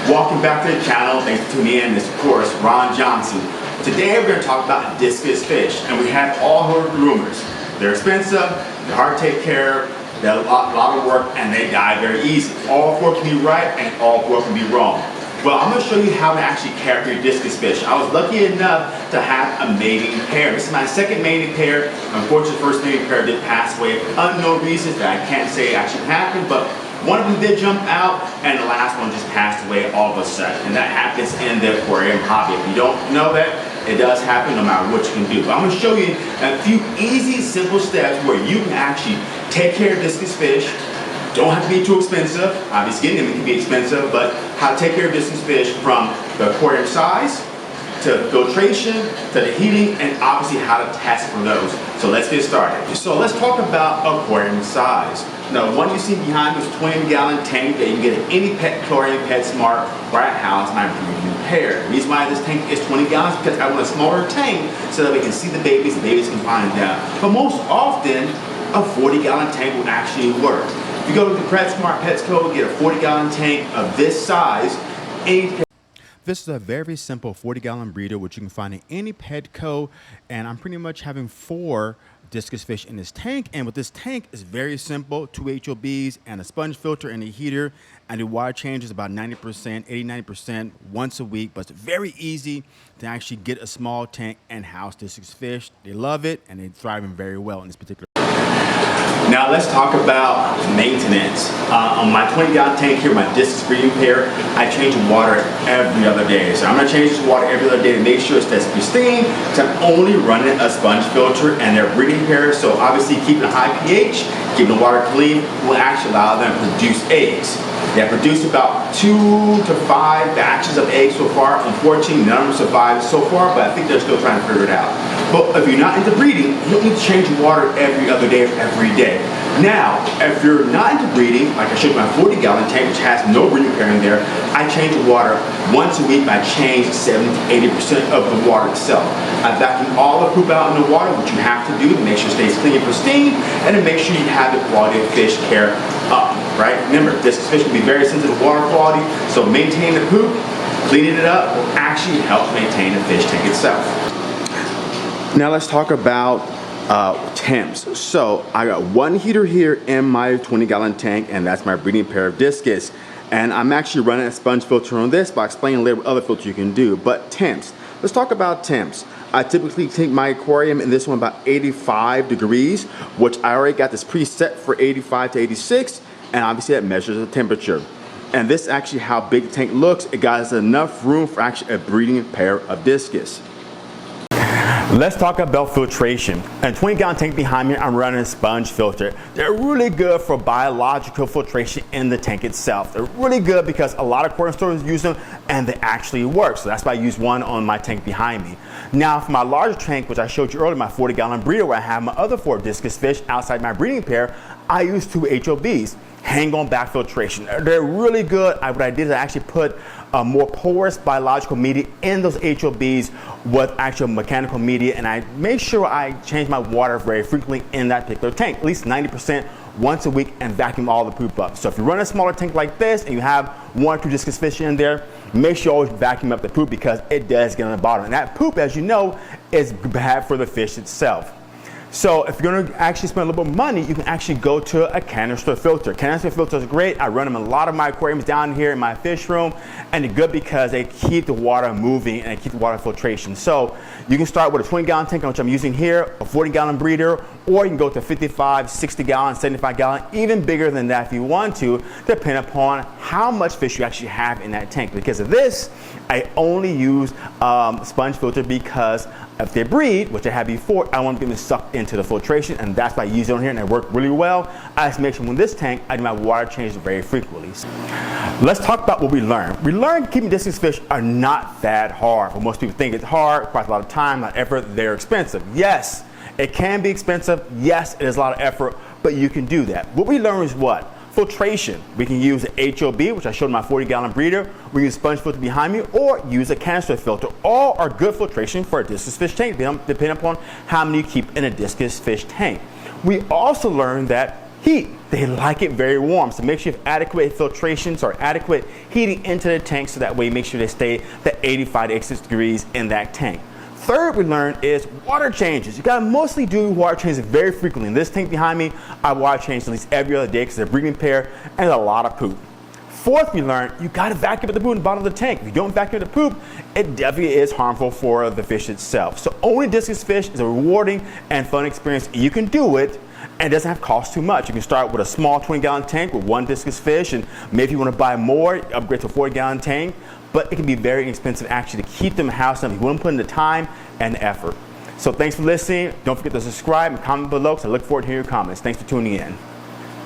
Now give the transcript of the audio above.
Welcome back to the channel. Thanks for tuning in. This is, of course, Ron Johnson. Today we're going to talk about discus fish, and we have all heard rumors. They're expensive, they're hard to take care of, they're a lot of work, and they die very easy. All four can be right, and all four can be wrong. Well, I'm going to show you how to actually care for your discus fish. I was lucky enough to have a mating pair. This is my second mating pair. Unfortunately, the first mating pair did pass away for unknown reasons that I can't say actually happened, but one of them did jump out, and the last one just passed away all of a sudden. And that happens in the aquarium hobby. If you don't know that, it does happen no matter what you can do. But I'm going to show you a few easy, simple steps where you can actually take care of discus fish. Don't have to be too expensive. Obviously, getting them can be expensive, but how to take care of discus fish from the aquarium size to filtration, to the heating, and obviously how to test for those. So let's get started. So let's talk about aquarium size. Now, one you see behind me is a 20-gallon tank that you can get at any pet aquarium, PetSmart, or at house, and I'm bringing you pair. The reason why this tank is 20 gallons is because I want a smaller tank so that we can see the babies can find them. But most often, a 40-gallon tank will actually work. If you go to the PetSmart, Petco, get a 40-gallon tank of this size, This is a very simple 40-gallon breeder, which you can find in any Petco, and I'm pretty much having 4 discus fish in this tank. And with this tank, it's very simple: 2 HOBs and a sponge filter and a heater. And the water changes about 90%, 80-90% once a week. But it's very easy to actually get a small tank and house discus fish. They love it, and they're thriving very well in this particular. Now let's talk about maintenance. On my 20-gallon tank here, my discus breeding pair, I change the water every other day. So I'm going to change this water every other day to make sure it stays pristine. So I'm only running a sponge filter and their breeding pair. So obviously keeping a high pH, keeping the water clean will actually allow them to produce eggs. They have produced about 2 to 5 batches of eggs so far. Unfortunately, none of them survived so far, but I think they're still trying to figure it out. But if you're not into breeding, you don't need to change the water every other day or every day. Now, if you're not into breeding, like I showed you my 40-gallon tank, which has no breeding pair in there, I change the water once a week. I change 70 to 80% of the water itself. I vacuum all the poop out in the water, which you have to do to make sure it stays clean and pristine, and to make sure you have the quality of fish care up, right? Remember, discus fish can be very sensitive to water quality, so maintaining the poop, cleaning it up, will actually help maintain the fish tank itself. Now let's talk about temps. So I got one heater here in my 20-gallon tank, and that's my breeding pair of discus. And I'm actually running a sponge filter on this, but I'll explain later what other filters you can do. But temps, let's talk about temps. I typically take my aquarium in this one about 85 degrees, which I already got this preset for 85 to 86, and obviously that measures the temperature. And this is actually how big the tank looks. It got enough room for actually a breeding pair of discus. Let's talk about filtration. And 20-gallon tank behind me, I'm running a sponge filter. They're really good for biological filtration in the tank itself. They're really good because a lot of aquarium stores use them and they actually work. So that's why I use one on my tank behind me. Now for my larger tank, which I showed you earlier, my 40-gallon breeder where I have my other 4 discus fish outside my breeding pair, I use 2 HOBs. Hang on back filtration. They're really good. What I did is I actually put more porous biological media in those HOBs with actual mechanical media, and I make sure I change my water very frequently in that particular tank, at least 90% once a week, and vacuum all the poop up. So if you run a smaller tank like this and you have 1 or 2 discus fish in there, make sure you always vacuum up the poop because it does get on the bottom. And that poop, as you know, is bad for the fish itself. So if you're going to actually spend a little bit of money, you can actually go to a canister filter. Canister filters are great. I run them in a lot of my aquariums down here in my fish room, and they're good because they keep the water moving and they keep the water filtration. So you can start with a 20-gallon tank, which I'm using here, a 40-gallon breeder, or you can go to 55, 60-gallon, 75-gallon, even bigger than that if you want to, depending upon how much fish you actually have in that tank. Because of this, I only use sponge filter because if they breed, which I had before, I want to get them sucked into the filtration, and that's why I use it on here, and it worked really well. I just make sure when this tank, I do my water changes very frequently. Let's talk about what we learned. We learned keeping discus fish are not that hard. What most people think it's hard, requires a lot of time, a lot of effort, they're expensive. Yes, it can be expensive. Yes, it is a lot of effort, but you can do that. What we learned is what? Filtration. We can use an HOB, which I showed in my 40-gallon breeder. We use sponge filter behind me, or use a canister filter. All are good filtration for a discus fish tank, depending upon how many you keep in a discus fish tank. We also learned that heat, they like it very warm, so make sure you have adequate filtrations or adequate heating into the tank, so that way make sure they stay at 85 to 86 degrees in that tank. Third we learned is water changes. You gotta mostly do water changes very frequently. In this tank behind me, I water change at least every other day because they're a breeding pair and a lot of poop. Fourth, we learned you gotta vacuum the poop in the bottom of the tank. If you don't vacuum the poop, it definitely is harmful for the fish itself. So owning discus fish is a rewarding and fun experience. You can do it, and it doesn't have to cost too much. You can start with a small 20-gallon tank with one discus fish, and maybe if you want to buy more, upgrade to a 40-gallon tank. But it can be very expensive actually to keep them in house if you want to put in the time and the effort. So thanks for listening. Don't forget to subscribe and comment below, because I look forward to hearing your comments. Thanks for tuning in.